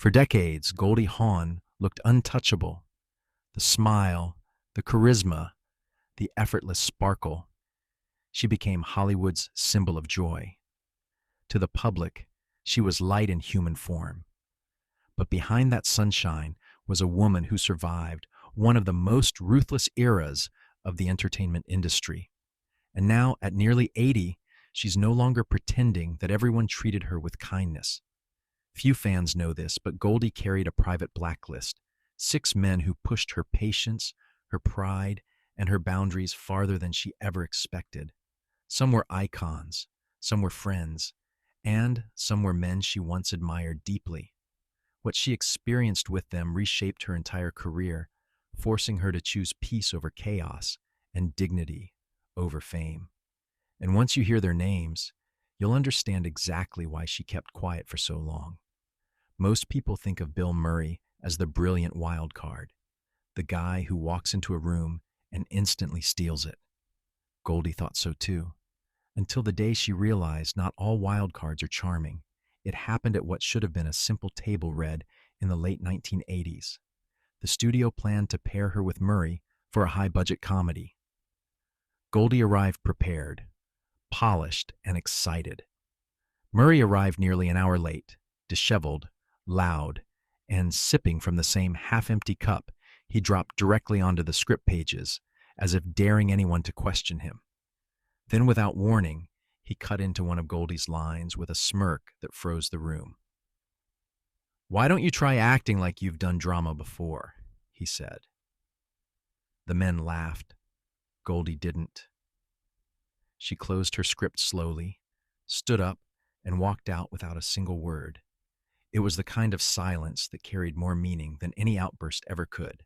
For decades, Goldie Hawn looked untouchable. The smile, the charisma, the effortless sparkle. She became Hollywood's symbol of joy. To the public, she was light in human form. But behind that sunshine was a woman who survived one of the most ruthless eras of the entertainment industry. And now, at nearly 80, she's no longer pretending that everyone treated her with kindness. Few fans know this, but Goldie carried a private blacklist, 6 men who pushed her patience, her pride, and her boundaries farther than she ever expected. Some were icons, some were friends, and some were men she once admired deeply. What she experienced with them reshaped her entire career, forcing her to choose peace over chaos and dignity over fame. And once you hear their names, you'll understand exactly why she kept quiet for so long. Most people think of Bill Murray as the brilliant wild card, the guy who walks into a room and instantly steals it. Goldie thought so too, until the day she realized not all wild cards are charming. It happened at what should have been a simple table read in the late 1980s. The studio planned to pair her with Murray for a high-budget comedy. Goldie arrived prepared, polished, and excited. Murray arrived nearly an hour late, disheveled, loud, and sipping from the same half-empty cup he dropped directly onto the script pages, as if daring anyone to question him. Then, without warning, he cut into one of Goldie's lines with a smirk that froze the room. "Why don't you try acting like you've done drama before?" he said. The men laughed. Goldie didn't. She closed her script slowly, stood up, and walked out without a single word. It was the kind of silence that carried more meaning than any outburst ever could.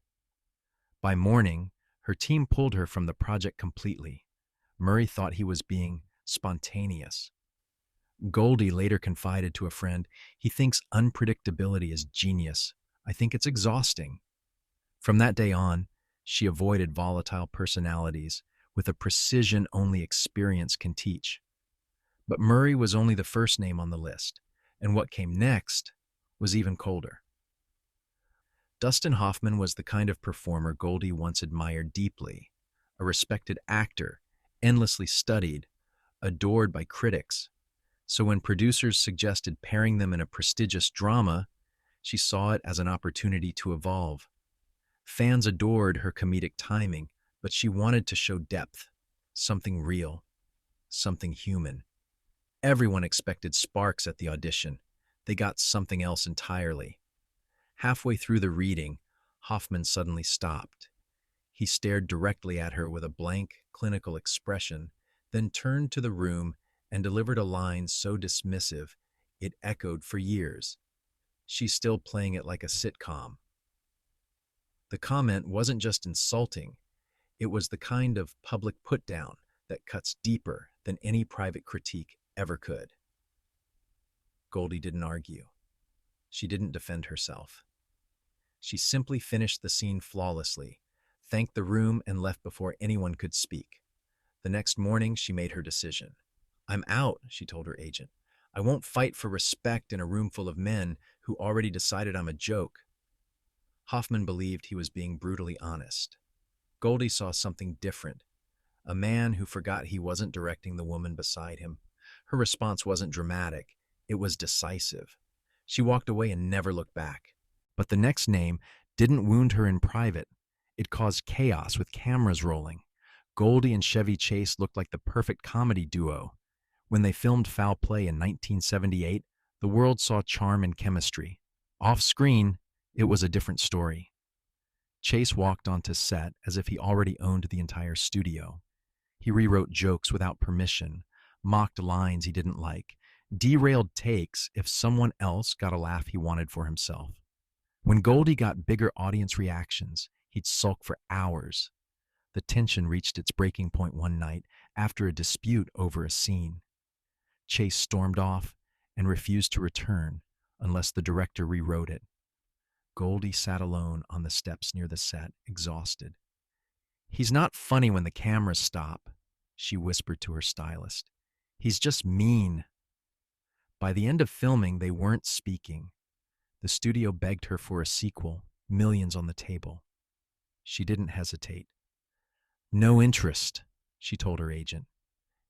By morning, her team pulled her from the project completely. Murray thought he was being spontaneous. Goldie later confided to a friend, "He thinks unpredictability is genius. I think it's exhausting." From that day on, she avoided volatile personalities with a precision only experience can teach. But Murray was only the first name on the list, and what came next was even colder. Dustin Hoffman was the kind of performer Goldie once admired deeply, a respected actor, endlessly studied, adored by critics. So when producers suggested pairing them in a prestigious drama, she saw it as an opportunity to evolve. Fans adored her comedic timing, but she wanted to show depth, something real, something human. Everyone expected sparks at the audition. They got something else entirely. Halfway through the reading, Hoffman suddenly stopped. He stared directly at her with a blank, clinical expression, then turned to the room and delivered a line so dismissive it echoed for years. "She's still playing it like a sitcom." The comment wasn't just insulting, it was the kind of public put-down that cuts deeper than any private critique ever could. Goldie didn't argue. She didn't defend herself. She simply finished the scene flawlessly, thanked the room, and left before anyone could speak. The next morning, she made her decision. "I'm out," she told her agent. "I won't fight for respect in a room full of men who already decided I'm a joke." Hoffman believed he was being brutally honest. Goldie saw something different, a man who forgot he wasn't directing the woman beside him. Her response wasn't dramatic, it was decisive. She walked away and never looked back. But the next name didn't wound her in private. It caused chaos with cameras rolling. Goldie and Chevy Chase looked like the perfect comedy duo. When they filmed Foul Play in 1978, the world saw charm and chemistry. Off-screen, it was a different story. Chase walked onto set as if he already owned the entire studio. He rewrote jokes without permission, mocked lines he didn't like, derailed takes if someone else got a laugh he wanted for himself. When Goldie got bigger audience reactions, he'd sulk for hours. The tension reached its breaking point one night after a dispute over a scene. Chase stormed off and refused to return unless the director rewrote it. Goldie sat alone on the steps near the set, exhausted. "He's not funny when the cameras stop," she whispered to her stylist. "He's just mean." By the end of filming, they weren't speaking. The studio begged her for a sequel, millions on the table. She didn't hesitate. No interest, she told her agent.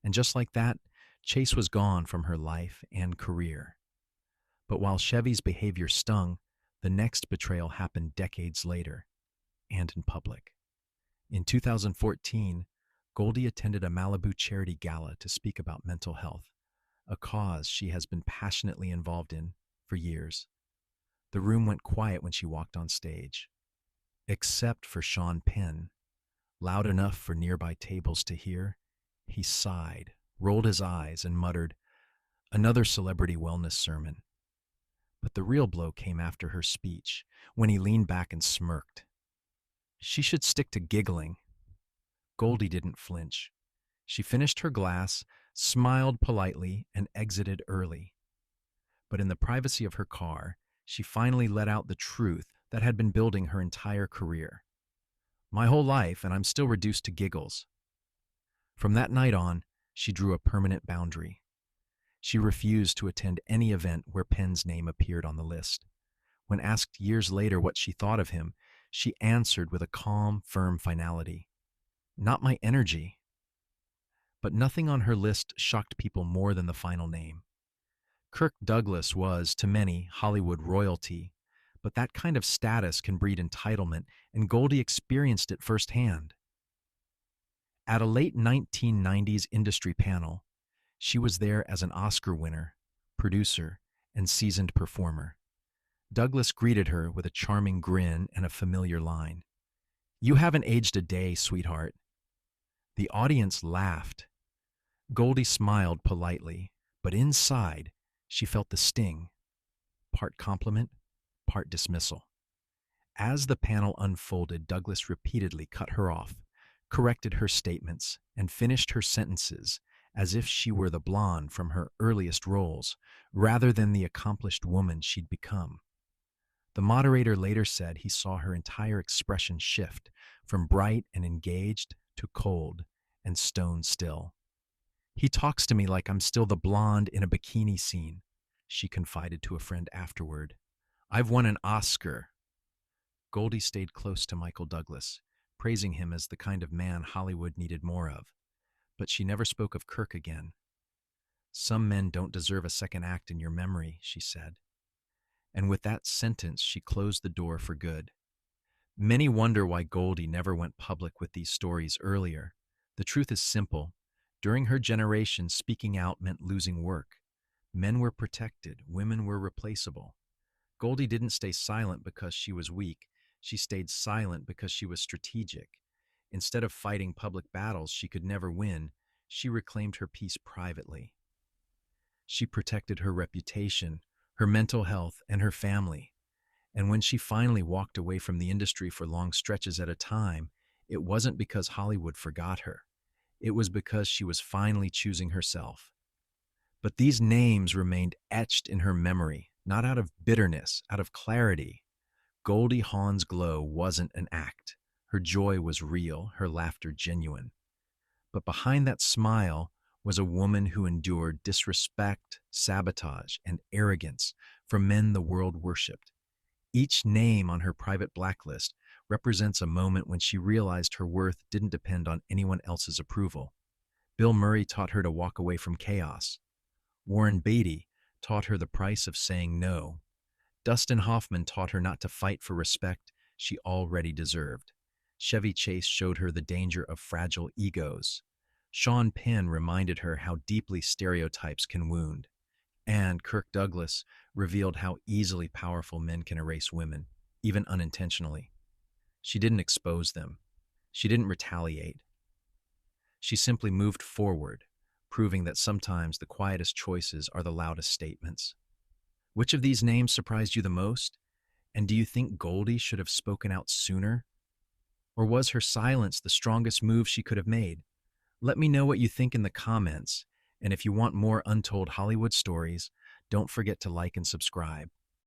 And just like that, Chase was gone from her life and career. But while Chevy's behavior stung, the next betrayal happened decades later, and in public. In 2014, Goldie attended a Malibu charity gala to speak about mental health, a cause she has been passionately involved in for years. The room went quiet when she walked on stage, except for Sean Penn. Loud enough for nearby tables to hear, he sighed, rolled his eyes, and muttered, "Another celebrity wellness sermon." But the real blow came after her speech, when he leaned back and smirked. She should stick to giggling. Goldie didn't flinch. She finished her glass, smiled politely, and exited early. But in the privacy of her car, she finally let out the truth that had been building her entire career. My whole life, and I'm still reduced to giggles. From that night on, she drew a permanent boundary. She refused to attend any event where Penn's name appeared on the list. When asked years later what she thought of him, she answered with a calm, firm finality. Not my energy. But nothing on her list shocked people more than the final name. Kirk Douglas was, to many, Hollywood royalty, but that kind of status can breed entitlement, and Goldie experienced it firsthand. At a late 1990s industry panel, she was there as an Oscar winner, producer, and seasoned performer. Douglas greeted her with a charming grin and a familiar line. "You haven't aged a day, sweetheart." The audience laughed. Goldie smiled politely, but inside, she felt the sting, part compliment, part dismissal. As the panel unfolded, Douglas repeatedly cut her off, corrected her statements, and finished her sentences as if she were the blonde from her earliest roles, rather than the accomplished woman she'd become. The moderator later said he saw her entire expression shift from bright and engaged to cold and stone still. "He talks to me like I'm still the blonde in a bikini scene," she confided to a friend afterward. "I've won an Oscar." Goldie stayed close to Michael Douglas, praising him as the kind of man Hollywood needed more of. But she never spoke of Kirk again. "Some men don't deserve a second act in your memory," she said. And with that sentence, she closed the door for good. Many wonder why Goldie never went public with these stories earlier. The truth is simple. During her generation, speaking out meant losing work. Men were protected, women were replaceable. Goldie didn't stay silent because she was weak. She stayed silent because she was strategic. Instead of fighting public battles she could never win, she reclaimed her peace privately. She protected her reputation, her mental health, and her family. And when she finally walked away from the industry for long stretches at a time, it wasn't because Hollywood forgot her. It was because she was finally choosing herself. But these names remained etched in her memory, not out of bitterness, out of clarity. Goldie Hawn's glow wasn't an act. Her joy was real, her laughter genuine. But behind that smile was a woman who endured disrespect, sabotage, and arrogance from men the world worshipped. Each name on her private blacklist represents a moment when she realized her worth didn't depend on anyone else's approval. Bill Murray taught her to walk away from chaos. Warren Beatty taught her the price of saying no. Dustin Hoffman taught her not to fight for respect she already deserved. Chevy Chase showed her the danger of fragile egos. Sean Penn reminded her how deeply stereotypes can wound. And Kirk Douglas revealed how easily powerful men can erase women, even unintentionally. She didn't expose them. She didn't retaliate. She simply moved forward, proving that sometimes the quietest choices are the loudest statements. Which of these names surprised you the most? And do you think Goldie should have spoken out sooner? Or was her silence the strongest move she could have made? Let me know what you think in the comments. And if you want more untold Hollywood stories, don't forget to like and subscribe.